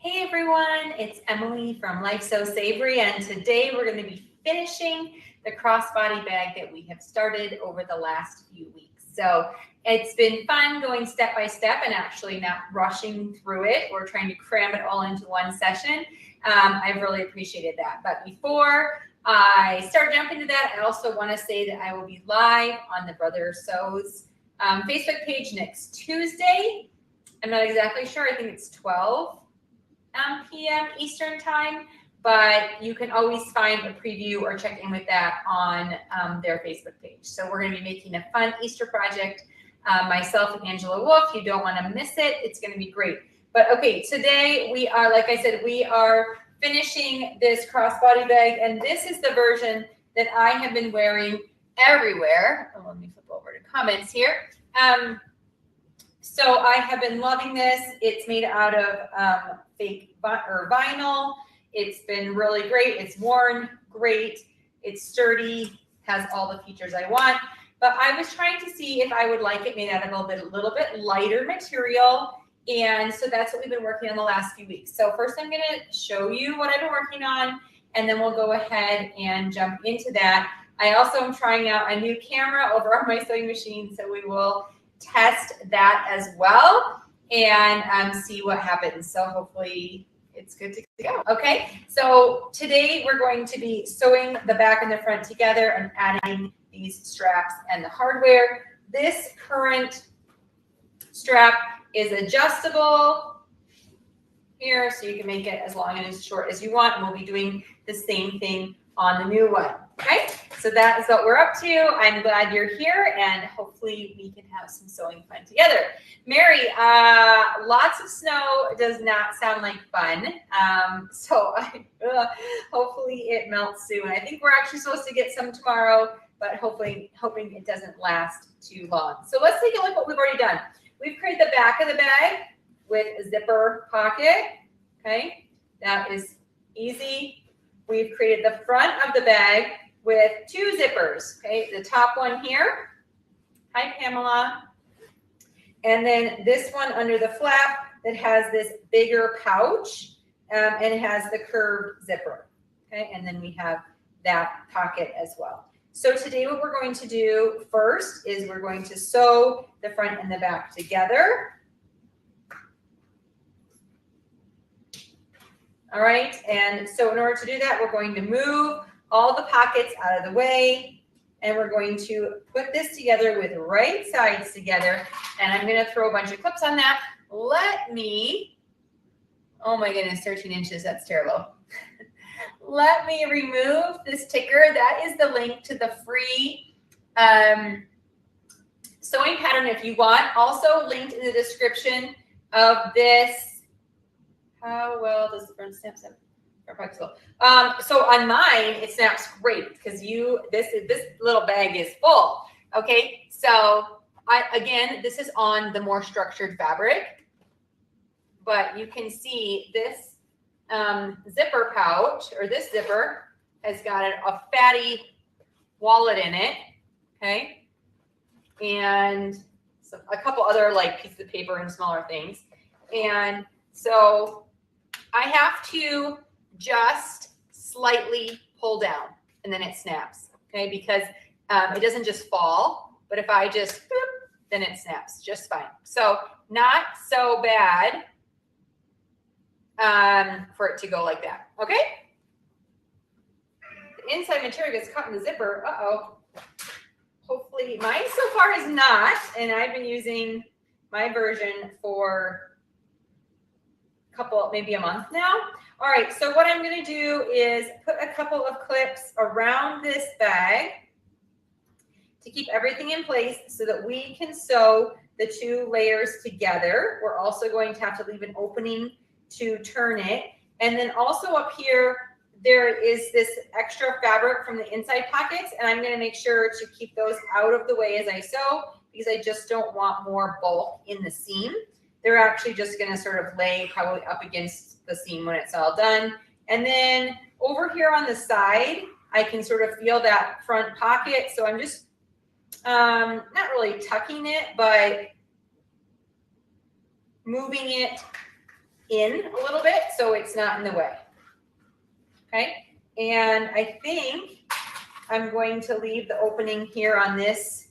Hey everyone, it's Emily from Life So Savory, and today we're going to be finishing the crossbody bag that we have started over the last few weeks. So it's been fun going step by step and actually not rushing through it. We're trying to cram it all into one session. I've really appreciated that. But before I start jumping into that, I also want to say that I will be live on the Brother Sews Facebook page next Tuesday. I'm not exactly sure. I think it's 12 p.m. Eastern time, but you can always find a preview or check in with that on their Facebook page. So we're going to be making a fun Easter project, myself and Angela Wolf. You don't want to miss it. It's going to be great. But okay, today we are, like I said, we are finishing this crossbody bag, and this is the version that I have been wearing everywhere. Oh, let me flip over to comments here. So I have been loving this. It's made out of fake vinyl. It's been really great. It's worn great. It's sturdy, has all the features I want. But I was trying to see if I would like it made out of a little bit lighter material. And so that's what we've been working on the last few weeks. So first I'm going to show you what I've been working on, and then we'll go ahead and jump into that. I also am trying out a new camera over on my sewing machine, so we will test that as well and see what happens. So hopefully it's good to go. Okay, so today we're going to be sewing the back and the front together and adding these straps and the hardware. This current strap is adjustable here, so you can make it as long and as short as you want, and we'll be doing the same thing on the new one. Okay, so that is what we're up to. I'm glad you're here, and hopefully we can have some sewing fun together. Mary, lots of snow does not sound like fun. Hopefully it melts soon. I think we're actually supposed to get some tomorrow, but hoping it doesn't last too long. So let's take a look at what we've already done. We've created the back of the bag with a zipper pocket. Okay, that is easy. We've created the front of the bag with two zippers. Okay, the top one here. Hi, Pamela. And then this one under the flap that has this bigger pouch, and it has the curved zipper. Okay, and then we have that pocket as well. So today what we're going to do first is we're going to sew the front and the back together. All right, and so in order to do that, we're going to move all the pockets out of the way, and we're going to put this together with right sides together, and I'm going to throw a bunch of clips on that. Let me, oh my goodness, 13 inches, that's terrible. Let me remove this ticker. That is the link to the free sewing pattern if you want. Also linked in the description of this. How well does the front snap? So on mine, it snaps great because this little bag is full. Okay, so again, this is on the more structured fabric, but you can see this zipper pouch, or this zipper has got a fatty wallet in it. Okay, and a couple other like pieces of paper and smaller things, and so I have to just slightly pull down and then it snaps, okay? Because it doesn't just fall, but if I just, boop, then it snaps just fine. So not so bad for it to go like that, okay? The inside material gets caught in the zipper. Uh-oh. Hopefully, mine so far is not, and I've been using my version for maybe a month now. All right, so what I'm going to do is put a couple of clips around this bag to keep everything in place so that we can sew the two layers together. We're also going to have to leave an opening to turn it. And then also up here, there is this extra fabric from the inside pockets, and I'm going to make sure to keep those out of the way as I sew because I just don't want more bulk in the seam. They're actually just going to sort of lay probably up against the seam when it's all done. And then over here on the side, I can sort of feel that front pocket. So I'm just not really tucking it, but moving it in a little bit so it's not in the way. Okay, and I think I'm going to leave the opening here on this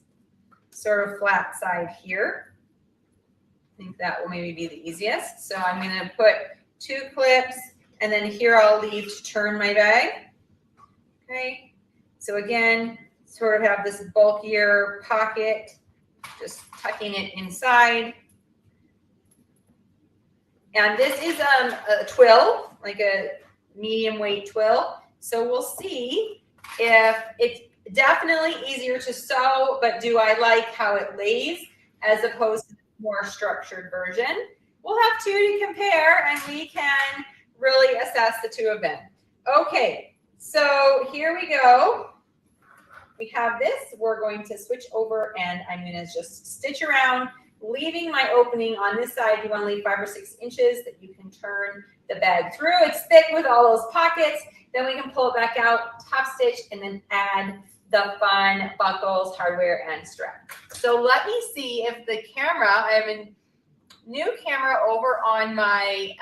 sort of flat side here. I think that will maybe be the easiest. So I'm going to put 2 clips, and then here I'll leave to turn my bag. Okay, so again, sort of have this bulkier pocket, just tucking it inside. And this is a twill, like a medium weight twill. So we'll see if it's definitely easier to sew, but do I like how it lays as opposed to the more structured version? We'll have 2 to compare and we can really assess the 2 of them. Okay, so here we go. We have this, we're going to switch over and I'm gonna just stitch around, leaving my opening on this side. You wanna leave 5 or 6 inches that you can turn the bag through. It's thick with all those pockets. Then we can pull it back out, top stitch, and then add the fun buckles, hardware, and strap. So let me see if the camera, I have a new camera over on my,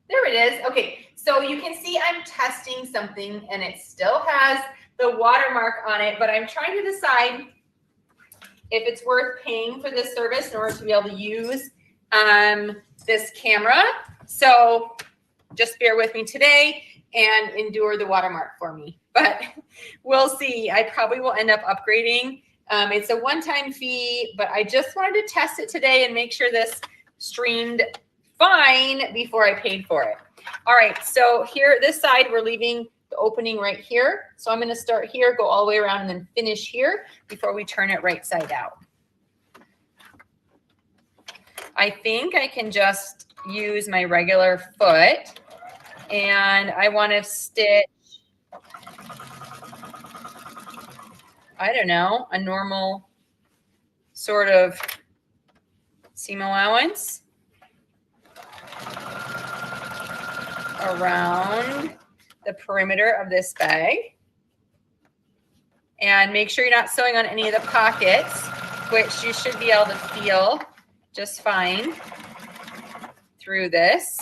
there it is. Okay, so you can see I'm testing something and it still has the watermark on it, but I'm trying to decide if it's worth paying for this service in order to be able to use this camera. So just bear with me today and endure the watermark for me. But we'll see. I probably will end up upgrading. It's a one-time fee, but I just wanted to test it today and make sure this streamed fine before I paid for it. All right, so here, this side, we're leaving the opening right here. So I'm going to start here, go all the way around, and then finish here before we turn it right side out. I think I can just use my regular foot, and I want to stitch, I don't know, a normal sort of seam allowance around the perimeter of this bag. And make sure you're not sewing on any of the pockets, which you should be able to feel just fine through this.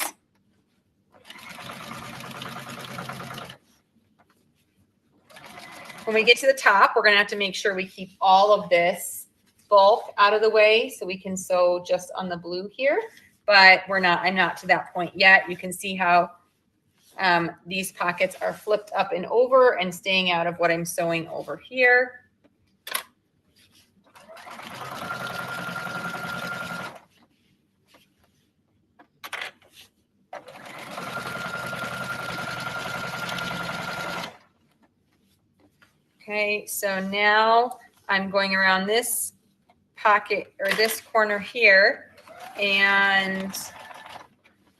When we get to the top, we're going to have to make sure we keep all of this bulk out of the way so we can sew just on the blue here. But I'm not to that point yet. You can see how these pockets are flipped up and over and staying out of what I'm sewing over here. Okay, so now I'm going around this pocket or this corner here, and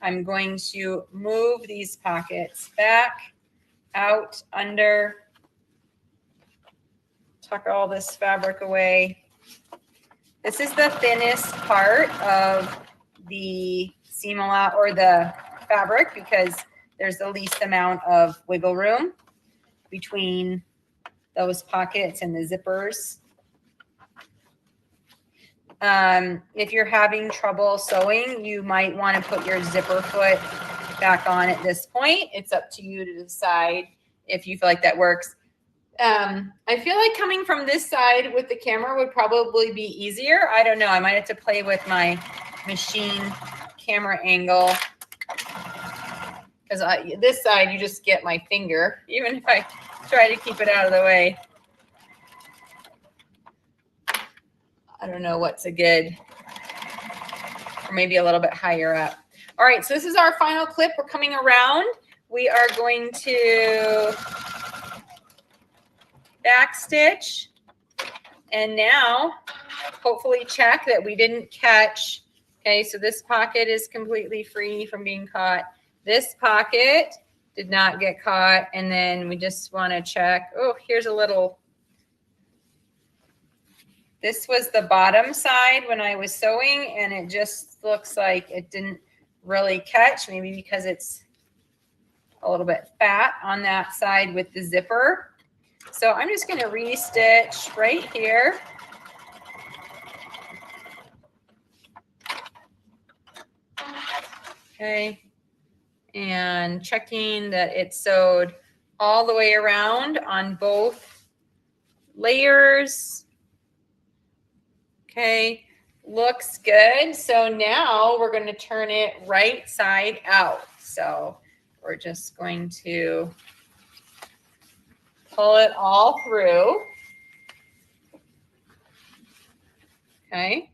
I'm going to move these pockets back out under, tuck all this fabric away. This is the thinnest part of the seam allowance or the fabric because there's the least amount of wiggle room between those pockets and the zippers. If you're having trouble sewing, you might want to put your zipper foot back on at this point. It's up to you to decide if you feel like that works. I feel like coming from this side with the camera would probably be easier. I don't know. I might have to play with my machine camera angle because this side you just get my finger, even if I try to keep it out of the way. I don't know what's a good, or maybe a little bit higher up. All right, so this is our final clip. We're coming around. We are going to back stitch, and now hopefully check that we didn't catch. Okay, so this pocket is completely free from being caught. This pocket did not get caught, and then we just want to check. Oh, here's a little. This was the bottom side when I was sewing, and it just looks like it didn't really catch, maybe because it's a little bit fat on that side with the zipper. So I'm just going to re-stitch right here. Okay. And checking that it's sewed all the way around on both layers. Okay, looks good. So now we're going to turn it right side out. So we're just going to pull it all through. Okay.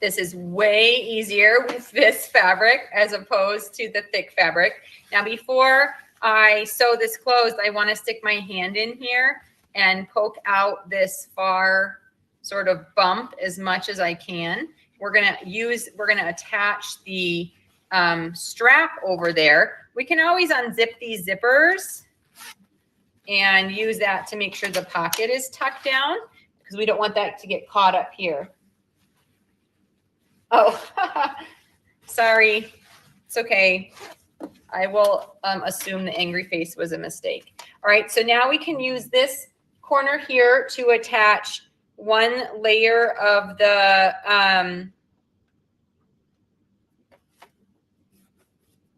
This is way easier with this fabric as opposed to the thick fabric. Now, before I sew this closed, I want to stick my hand in here and poke out this far sort of bump as much as I can. We're going to attach the strap over there. We can always unzip these zippers and use that to make sure the pocket is tucked down because we don't want that to get caught up here. Oh, sorry. It's okay. I will assume the angry face was a mistake. All right, so now we can use this corner here to attach one layer of the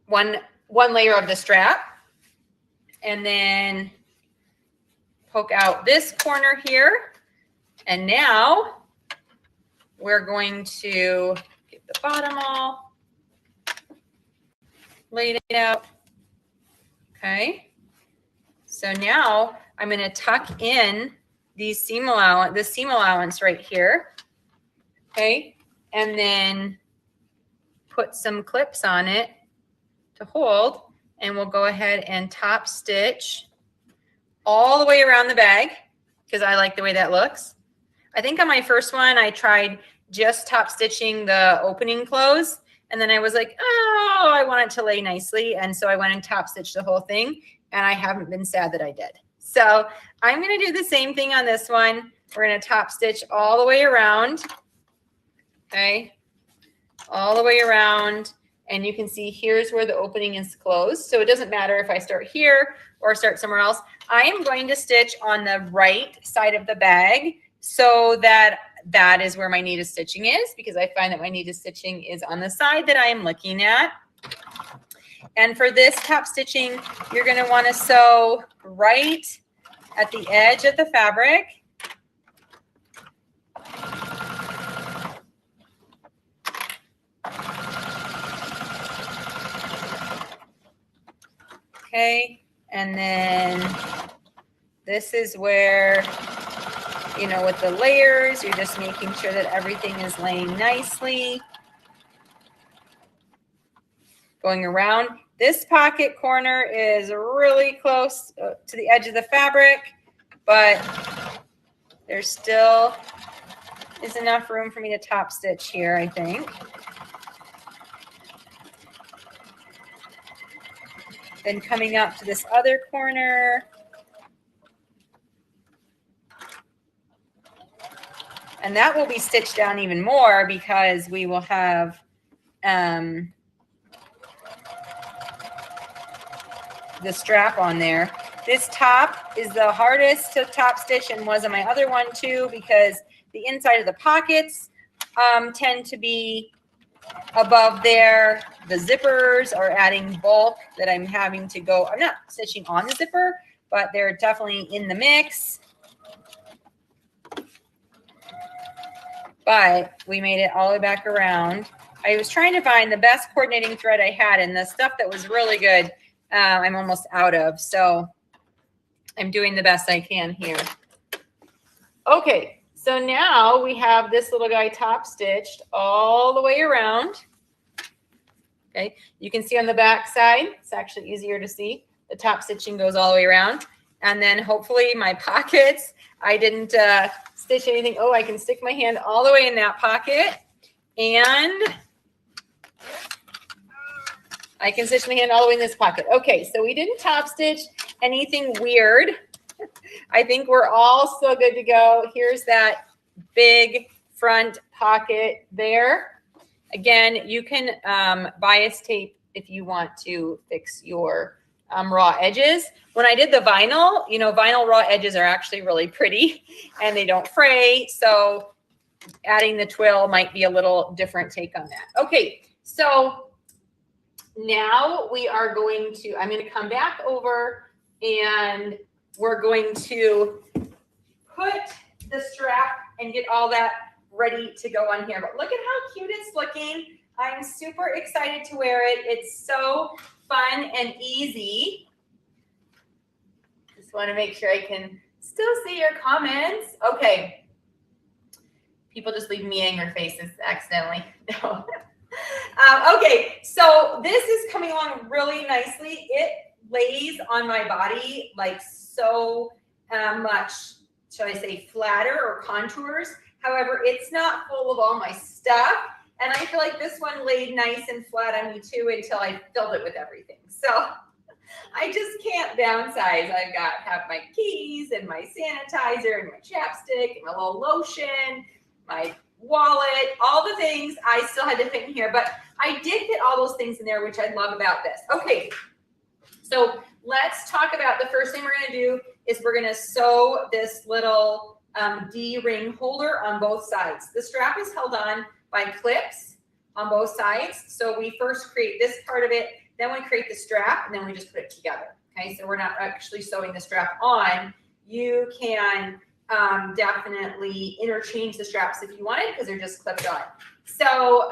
one layer of the strap, and then poke out this corner here. And now we're going to get the bottom all laid out. Okay. So now I'm going to tuck in these seam allowance right here. Okay. And then put some clips on it to hold, and we'll go ahead and top stitch all the way around the bag because I like the way that looks. I think on my first one, I tried just top stitching the opening close. And then I was like, oh, I want it to lay nicely. And so I went and top stitched the whole thing. And I haven't been sad that I did. So I'm going to do the same thing on this one. We're going to top stitch all the way around. Okay. All the way around. And you can see here's where the opening is closed. So it doesn't matter if I start here or start somewhere else. I am going to stitch on the right side of the bag, so that is where my needed stitching is, because I find that my needed stitching is on the side that I am looking at. And for this top stitching, you're going to want to sew right at the edge of the fabric. Okay, and then this is where, you know, with the layers, you're just making sure that everything is laying nicely. Going around. This pocket corner is really close to the edge of the fabric, but there still is enough room for me to top stitch here, I think. Then coming up to this other corner. And that will be stitched down even more because we will have the strap on there. This top is the hardest to top stitch and was on my other one too, because the inside of the pockets tend to be above there. The zippers are adding bulk that I'm having to go. I'm not stitching on the zipper, but they're definitely in the mix. But we made it all the way back around. I was trying to find the best coordinating thread I had, and the stuff that was really good, I'm almost out of. So I'm doing the best I can here. Okay, so now we have this little guy top stitched all the way around. Okay, you can see on the back side, it's actually easier to see. The top stitching goes all the way around. And then hopefully my pockets, I didn't stitch anything. Oh, I can stick my hand all the way in that pocket. And I can stitch my hand all the way in this pocket. Okay, so we didn't top stitch anything weird. I think we're all still good to go. Here's that big front pocket there. Again, you can bias tape if you want to fix your raw edges. When I did the vinyl, you know, vinyl raw edges are actually really pretty and they don't fray. So adding the twill might be a little different take on that. Okay, so now we are going to, I'm going to come back over and we're going to put the strap and get all that ready to go on here. But look at how cute it's looking. I'm super excited to wear it. It's so fun and easy. Just want to make sure I can still see your comments. Okay. People just leave me angry faces accidentally. No. Okay, so this is coming along really nicely. It lays on my body like so much, should I say, flatter or contours. However, it's not full of all my stuff. And I feel like this one laid nice and flat on me too until I filled it with everything. So I just can't downsize. I've got have my keys and my sanitizer and my chapstick and my little lotion, my wallet, all the things I still had to fit in here, but I did fit all those things in there, which I love about this. Okay, so let's talk about the first thing we're going to do is we're going to sew this little D-ring holder on both sides. The strap is held on by clips on both sides. So we first create this part of it, then we create the strap, and then we just put it together. Okay, so we're not actually sewing the strap on. You can definitely interchange the straps if you wanted because they're just clipped on. So,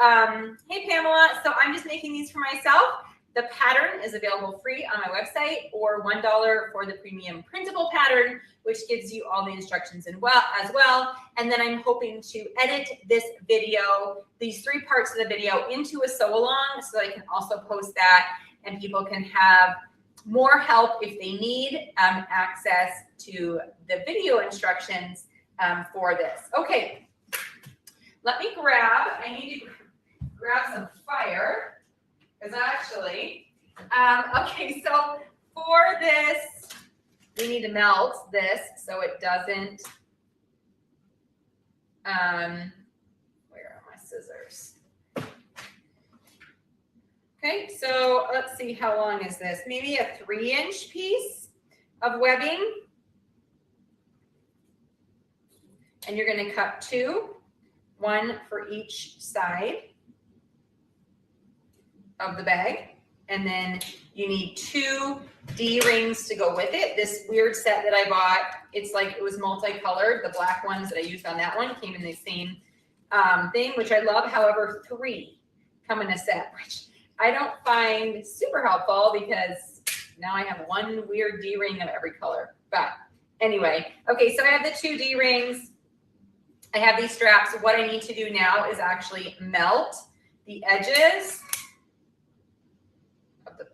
hey Pamela, so I'm just making these for myself. The pattern is available free on my website or $1 for the premium printable pattern, which gives you all the instructions as well. And then I'm hoping to edit this video, these 3 parts of the video into a sew along so I can also post that and people can have more help if they need access to the video instructions for this. Okay, let me I need to grab some fire because actually, okay, so for this, we need to melt this so it doesn't, where are my scissors? Okay, so let's see, how long is this? Maybe a 3-inch piece of webbing. And you're going to cut 2, 1 for each side of the bag. And then you need 2 D-rings to go with it. This weird set that I bought, it's like it was multicolored. The black ones that I used on that one came in the same thing, which I love. However, 3 come in a set, which I don't find super helpful because now I have 1 weird D-ring of every color. But anyway, okay, so I have the 2 D-rings. I have these straps. What I need to do now is actually melt the edges of the,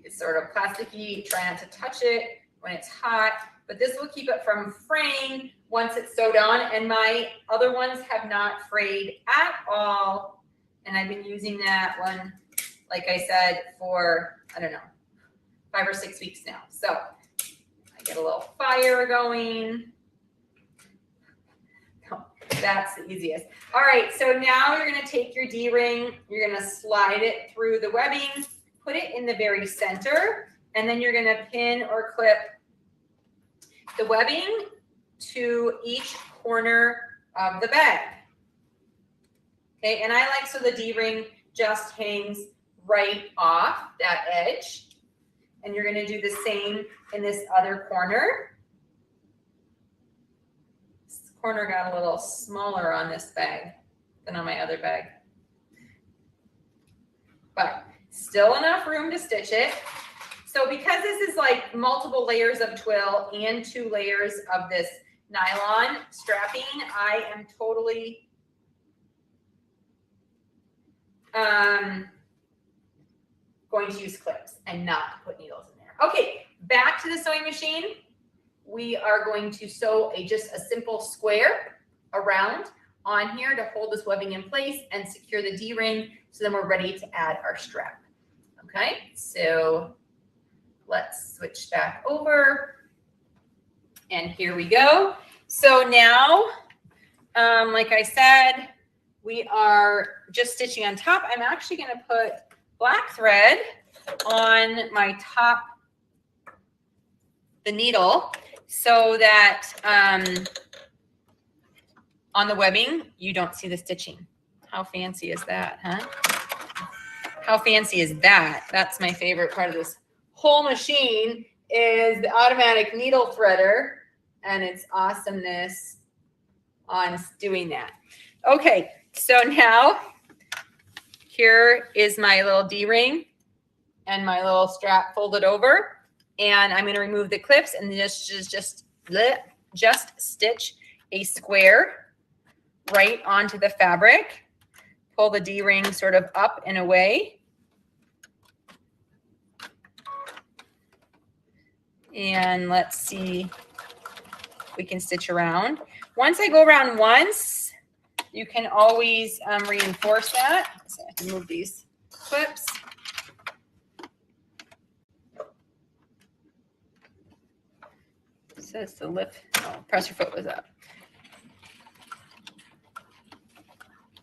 it's sort of plasticky. Try not to touch it when it's hot, but this will keep it from fraying once it's sewed on. And my other ones have not frayed at all. And I've been using that one, like I said, for, I don't know, 5 or 6 weeks now. So I get a little fire going. That's the easiest. All right, so now you're going to take your D-ring, you're going to slide it through the webbing, put it in the very center, and then you're going to pin or clip the webbing to each corner of the bag. Okay, and I like so the D-ring just hangs right off that edge. And you're going to do the same in this other corner. This corner got a little smaller on this bag than on my other bag. But still enough room to stitch it. So because this is like multiple layers of twill and 2 layers of this nylon strapping, I am totally going to use clips and not put needles in there. Okay, back to the sewing machine. We are going to sew just a simple square around on here to hold this webbing in place and secure the D-ring, so then we're ready to add our strap. Okay, so let's switch back over. And here we go. So now, like I said, we are just stitching on top. I'm actually going to put black thread on my top the needle so that on the webbing, you don't see the stitching. How fancy is that, huh? How fancy is that? That's my favorite part of this whole machine is the automatic needle threader and its awesomeness on doing that. Okay, so now here is my little D-ring and my little strap folded over, and I'm going to remove the clips and just stitch a square right onto the fabric. Pull the D-ring sort of up and away. And let's see if we can stitch around. Once I go around once, you can always reinforce that. So I have to move these clips. It says to lift, press your foot was up.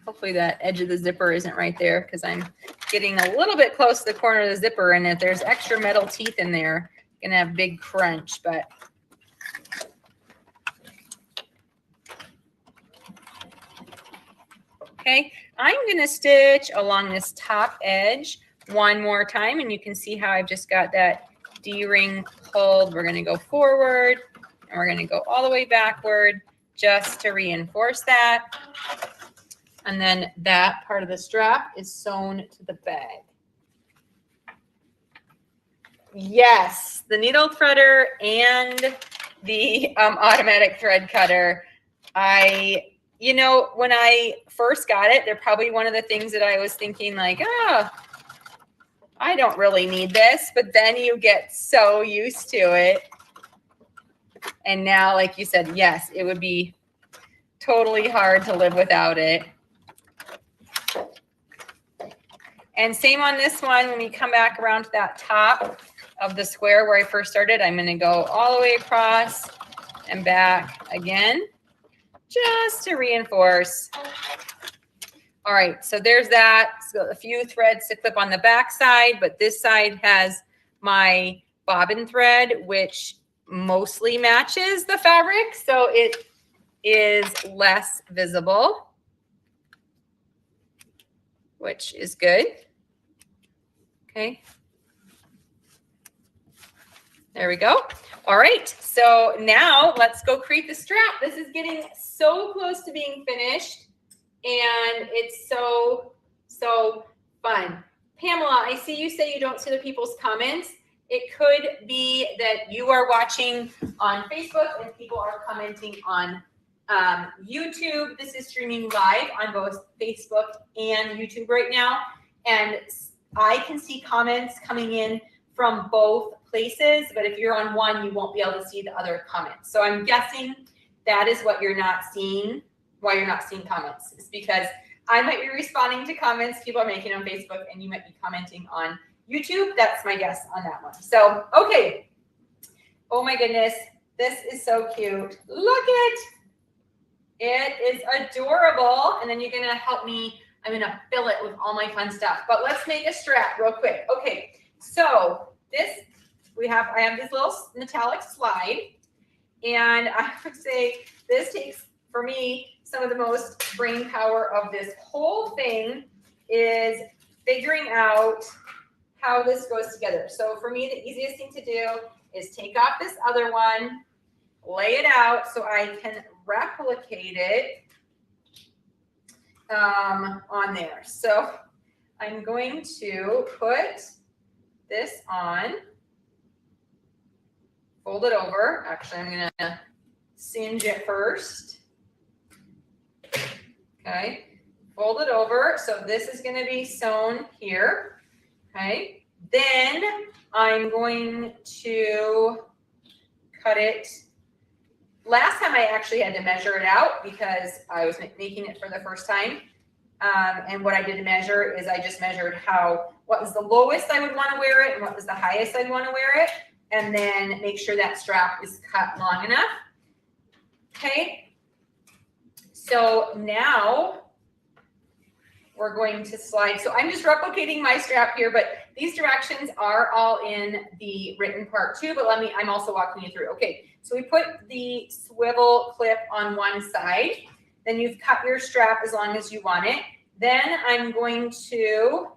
Hopefully that edge of the zipper isn't right there because I'm getting a little bit close to the corner of the zipper, and if there's extra metal teeth in there, I'm gonna have big crunch, but okay, I'm gonna stitch along this top edge one more time, and you can see how I've just got that D-ring pulled. We're gonna go forward and we're gonna go all the way backward just to reinforce that. And then that part of the strap is sewn to the bag. Yes, the needle threader and the automatic thread cutter. You know, when I first got it, they're probably one of the things that I was thinking like, oh, I don't really need this. But then you get so used to it. And now, like you said, yes, it would be totally hard to live without it. And same on this one, when we come back around to that top of the square where I first started, I'm going to go all the way across and back again, just to reinforce. All right, so there's that. So a few threads to clip on the back side, but this side has my bobbin thread, which mostly matches the fabric, so it is less visible, which is good. Okay. There we go. All right. So now let's go create the strap. This is getting so close to being finished, and it's so fun. Pamela, I see you say you don't see the people's comments. It could be that you are watching on Facebook and people are commenting on YouTube. This is streaming live on both Facebook and YouTube right now. And I can see comments coming in from both places, but if you're on one, you won't be able to see the other comments. So I'm guessing that is what you're not seeing, why you're not seeing comments. It's because I might be responding to comments people are making on Facebook and you might be commenting on YouTube. That's my guess on that one. So, okay. Oh my goodness. This is so cute. Look it. It is adorable. And then you're going to help me. I'm going to fill it with all my fun stuff. But let's make a strap real quick. Okay. So this, I have this little metallic slide. And I would say this takes, for me, some of the most brain power of this whole thing is figuring out how this goes together. So for me, the easiest thing to do is take off this other one, lay it out so I can replicate it on there. So I'm going to put this on, fold it over. Actually, I'm going to singe it first. Okay, fold it over. So this is going to be sewn here. Okay, then I'm going to cut it. Last time I actually had to measure it out because I was making it for the first time. And what I did to measure is I just measured what was the lowest I would want to wear it and what was the highest I'd want to wear it. And then make sure that strap is cut long enough. Okay. So now we're going to slide. So I'm just replicating my strap here, but These directions are all in the written part too, but I'm also walking you through. Okay, so we put the swivel clip on one side, then you've cut your strap as long as you want it. Then I'm going to,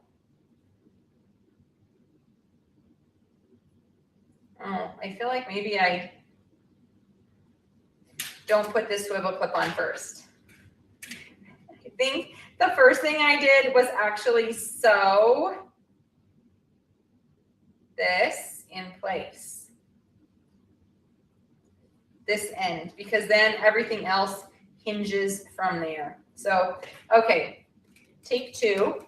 I feel like maybe I don't put this swivel clip on first. I think the first thing I did was actually sew this in place, this end, because then everything else hinges from there. So, okay, take two.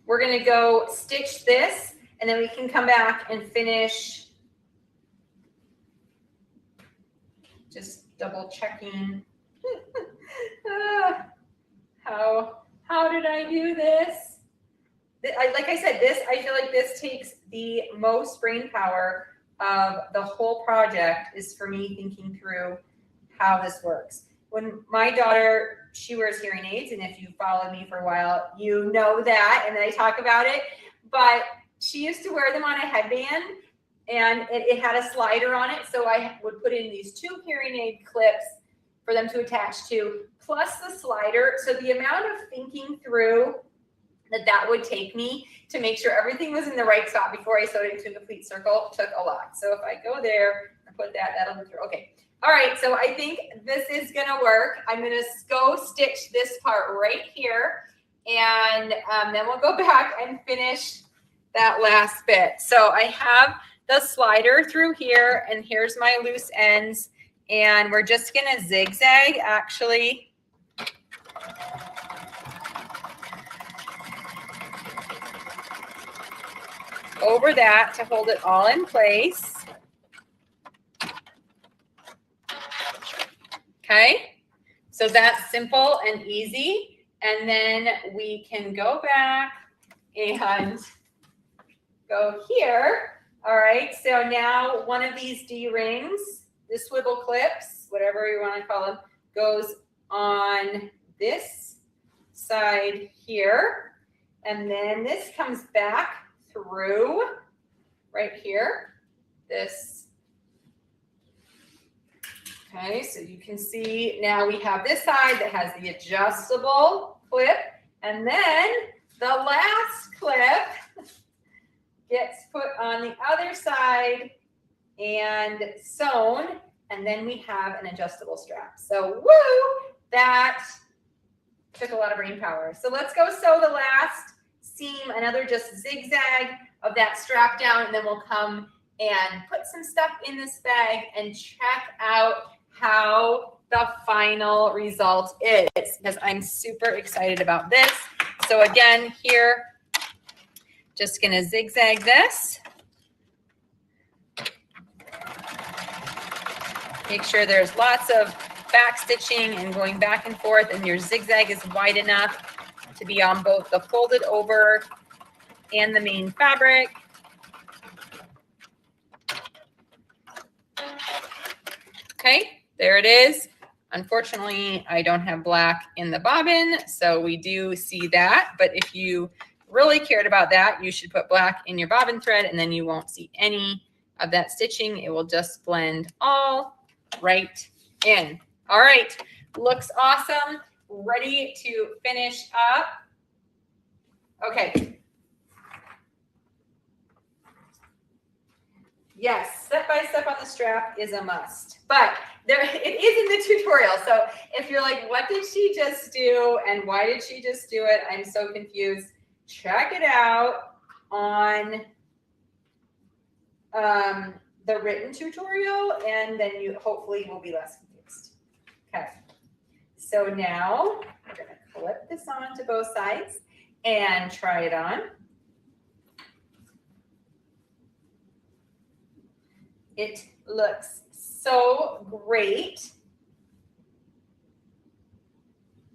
We're gonna go stitch this, and then we can come back and finish. Just double checking. How did I do this? Like I said, I feel like this takes the most brain power of the whole project, is for me thinking through how this works. When my daughter, she wears hearing aids, and if you followed me for a while, you know that, and I talk about it, but she used to wear them on a headband, and it had a slider on it, so I would put in these two hearing aid clips for them to attach to, plus the slider. So the amount of thinking through that would take me to make sure everything was in the right spot before I sewed it into a complete circle took a lot. So if I go there and put that, that'll go through. Okay. All right. So I think this is going to work. I'm going to go stitch this part right here, and then we'll go back and finish that last bit. So I have the slider through here, and here's my loose ends, and we're just going to zigzag actually over that to hold it all in place. Okay, so that's simple and easy. And then we can go back and go here. All right, so now one of these D-rings, the swivel clips, whatever you want to call them, goes on this side here. And then this comes back through right here, this. Okay, so you can see now we have this side that has the adjustable clip, and then the last clip gets put on the other side and sewn, and then we have an adjustable strap. So woo, that took a lot of brain power. So let's go sew the last seam, another just zigzag of that strap down, and then we'll come and put some stuff in this bag and check out how the final result is, because I'm super excited about this. So again, here, just gonna zigzag this. Make sure there's lots of back stitching and going back and forth, and your zigzag is wide enough to be on both the folded over and the main fabric. Okay, there it is. Unfortunately, I don't have black in the bobbin, so we do see that. But if you really cared about that, you should put black in your bobbin thread, and then you won't see any of that stitching. It will just blend all right in. All right, looks awesome. Ready to finish up. Okay. Yes, step by step on the strap is a must, but there it is in the tutorial. So if you're like, what did she just do and why did she just do it? I'm so confused. Check it out on the written tutorial, and then you hopefully will be less confused. Okay. So now we're going to clip this on to both sides and try it on. It looks so great.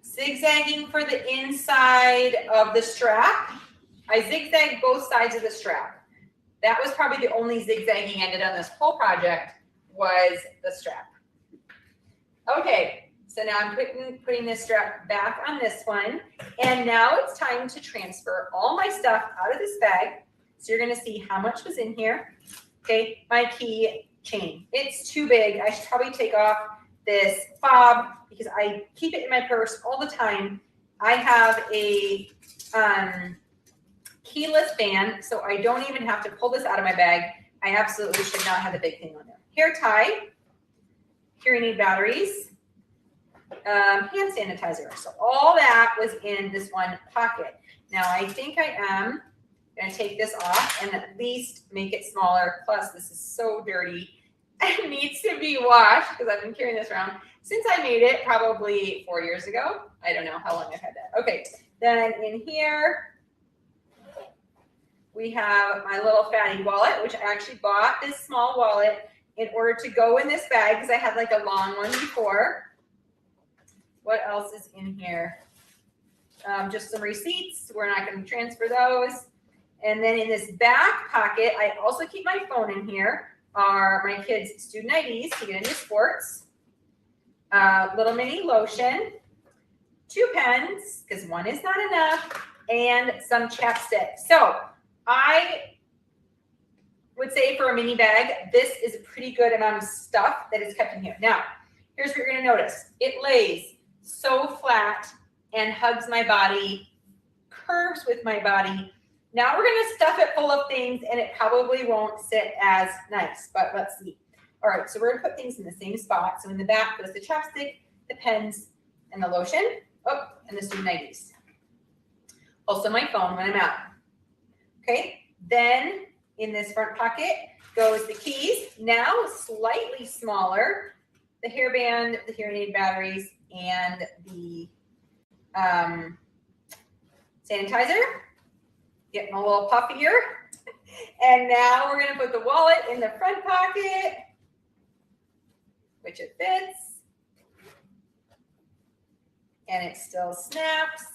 Zigzagging for the inside of the strap. I zigzagged both sides of the strap. That was probably the only zigzagging I did on this whole project, was the strap. Okay, So now I'm putting this strap back on this one. And now it's time to transfer all my stuff out of this bag. So you're gonna see how much was in here. Okay, my key chain. It's too big. I should probably take off this fob because I keep it in my purse all the time. I have a keyless band, so I don't even have to pull this out of my bag. I absolutely should not have the big thing on there. Hair tie, hearing aid batteries, hand sanitizer. So all that was in this one pocket. Now I think I am going to take this off and at least make it smaller. Plus this is so dirty. It needs to be washed because I've been carrying this around since I made it probably 4 years ago. I don't know how long I've had that. Okay, then in here, we have my little fatty wallet, which I actually bought this small wallet in order to go in this bag because I had like a long one before. What else is in here? Just some receipts. We're not going to transfer those. And then in this back pocket, I also keep my phone in here, are my kids' student IDs to get into sports, little mini lotion, 2 pens, because one is not enough, and some chapstick. So I would say for a mini bag, this is a pretty good amount of stuff that is kept in here. Now, here's what you're going to notice. It lays so flat and hugs my body, curves with my body. Now we're going to stuff it full of things and it probably won't sit as nice, but let's see. All right, so we're going to put things in the same spot. So in the back goes the chapstick, the pens, and the lotion. Oh, and the student IDs. Also my phone when I'm out. Okay, then in this front pocket goes the keys, now slightly smaller, the hairband, the hearing aid batteries, and the sanitizer. Getting a little puffier. And now we're going to put the wallet in the front pocket, which it fits. And it still snaps.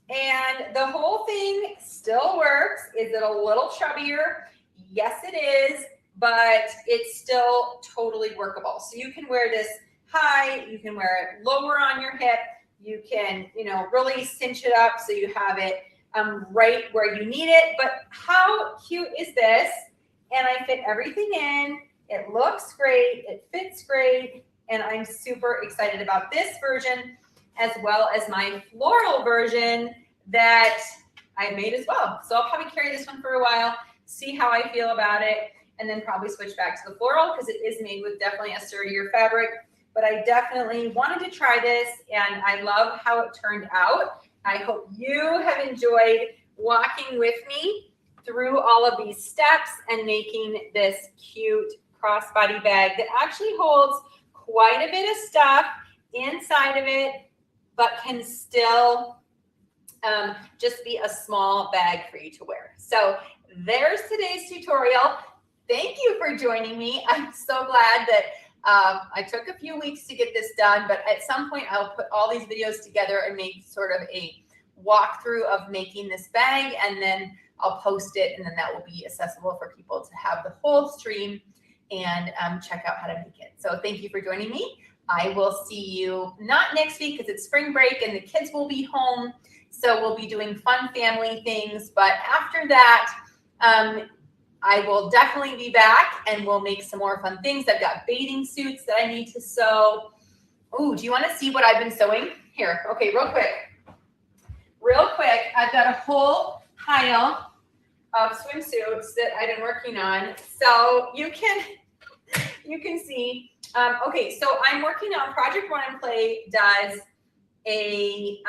And the whole thing still works. Is it a little chubbier? Yes, it is, but it's still totally workable. So you can wear this high, you can wear it lower on your hip, you can, really cinch it up so you have it right where you need it. But how cute is this? And I fit everything in. It looks great. It fits great. And I'm super excited about this version as well as my floral version that I made as well. So I'll probably carry this one for a while, see how I feel about it, and then probably switch back to the floral because it is made with definitely a sturdier fabric. But I definitely wanted to try this and I love how it turned out. I hope you have enjoyed walking with me through all of these steps and making this cute crossbody bag that actually holds quite a bit of stuff inside of it, but can still just be a small bag for you to wear. So there's today's tutorial. Thank you for joining me. I'm so glad that I took a few weeks to get this done, but at some point I'll put all these videos together and make sort of a walkthrough of making this bag, and then I'll post it, and then that will be accessible for people to have the whole stream and check out how to make it. So thank you for joining me. I will see you not next week because it's spring break and the kids will be home. So we'll be doing fun family things. But after that, I will definitely be back and we'll make some more fun things. I've got bathing suits that I need to sew. Oh, do you want to see what I've been sewing? Here, okay, real quick. I've got a whole pile of swimsuits that I've been working on. So you can see. Okay, so I'm working on Project Run and Play does a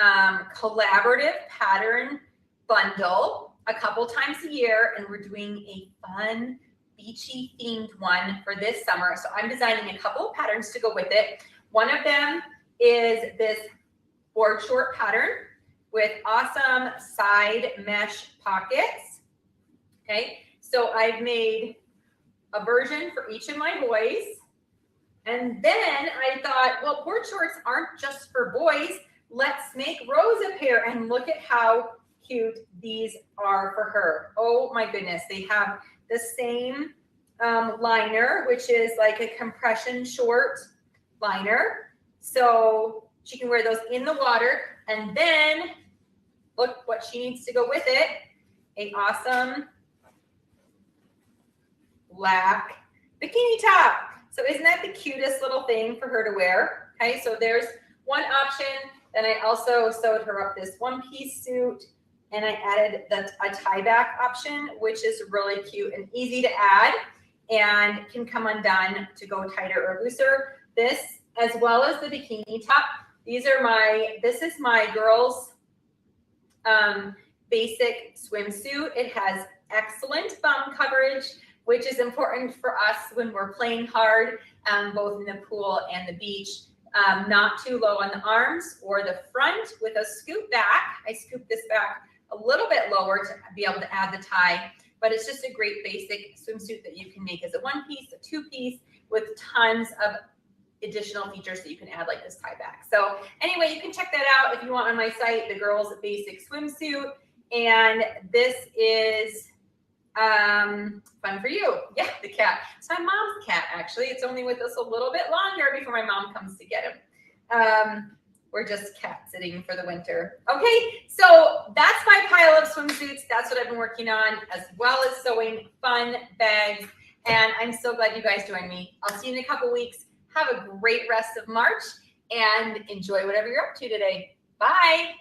collaborative pattern bundle a couple times a year, and we're doing a fun beachy themed one for this summer. So I'm designing a couple of patterns to go with it. One of them is this board short pattern with awesome side mesh pockets. Okay, so I've made a version for each of my boys. And then I thought, well, board shorts aren't just for boys. Let's make Rose a pair, and look at how cute these are for her. Oh my goodness. They have the same liner, which is like a compression short liner. So She can wear those in the water, and then look what she needs to go with it. A awesome black bikini top. So isn't that the cutest little thing for her to wear? Okay, so there's one option. Then I also sewed her up this one-piece suit, and I added a tie-back option, which is really cute and easy to add and can come undone to go tighter or looser. This, as well as the bikini top, this is my girls' basic swimsuit. It has excellent bum coverage, which is important for us when we're playing hard, both in the pool and the beach. Not too low on the arms or the front with a scoop back. I scooped this back a little bit lower to be able to add the tie, but it's just a great basic swimsuit that you can make as a one-piece, a two-piece, with tons of additional features that you can add, like this tie back. So anyway, you can check that out if you want on my site, the girls' basic swimsuit. And this is fun for you. Yeah, the cat. It's my mom's cat, actually. It's only with us a little bit longer before my mom comes to get him. We're just cat sitting for the winter. Okay, so that's my pile of swimsuits. That's what I've been working on, as well as sewing fun bags. And I'm so glad you guys joined me. I'll see you in a couple weeks. Have a great rest of March and enjoy whatever you're up to today. Bye.